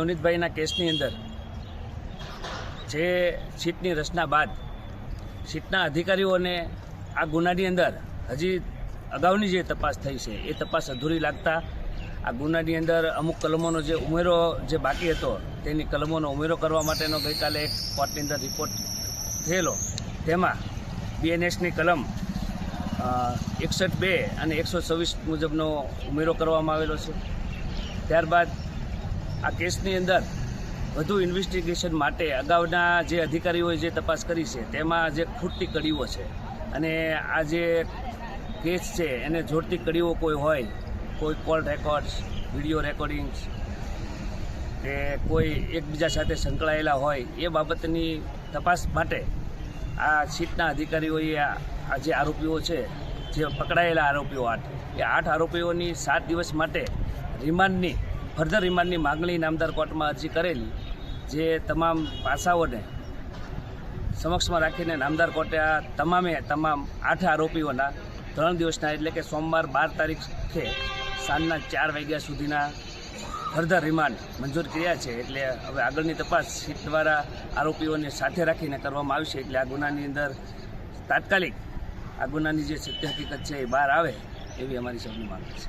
નવનીતભાઈના કેસની અંદર જે સીટની રચના બાદ સીટના અધિકારીઓને આ ગુનાની અંદર હજી અગાઉની જે તપાસ થઈ છે એ તપાસ અધૂરી લાગતા આ ગુનાની અંદર અમુક કલમોનો જે ઉમેરો જે બાકી હતો તેની કલમોનો ઉમેરો કરવા માટેનો ગઈકાલે એક કોર્ટની અંદર રિપોર્ટ થયેલો, તેમાં BNSની કલમ 61(2) અને 126 મુજબનો ઉમેરો કરવામાં આવેલો છે। ત્યારબાદ આ કેસની અંદર વધુ ઇન્વેસ્ટિગેશન માટે અગાઉના જે અધિકારીઓએ જે તપાસ કરી છે તેમાં જે ખૂટતી કડીઓ છે અને આ જે કેસ છે એને જોડતી કડીઓ કોઈ હોય, કોઈ કોલ રેકોર્ડ્સ, વિડીયો રેકોર્ડિંગ્સ કે કોઈ એકબીજા સાથે સંકળાયેલા હોય એ બાબતની તપાસ માટે આ સીટના અધિકારીઓએ આ જે આરોપીઓ છે, જે પકડાયેલા આરોપીઓ 8 આરોપીઓની 7 દિવસ માટે ફર્ધર રિમાન્ડની માગણી નામદાર કોર્ટમાં અરજી કરેલી, જે તમામ પાસાઓને સમક્ષમાં રાખીને નામદાર કોર્ટે આ તમામ 8 આરોપીઓના 3 દિવસના એટલે કે સોમવાર 12 તારીખે સાંજના 4 વાગ્યા સુધીના ફર્ધર રિમાન્ડ મંજૂર કર્યા છે। એટલે હવે આગળની તપાસ સીટ દ્વારા આરોપીઓને સાથે રાખીને કરવામાં આવશે। એટલે આ ગુનાની અંદર તાત્કાલિક આ ગુનાની જે સત્ય હકીકત છે એ બહાર આવે એવી અમારી સૌની માંગ છે।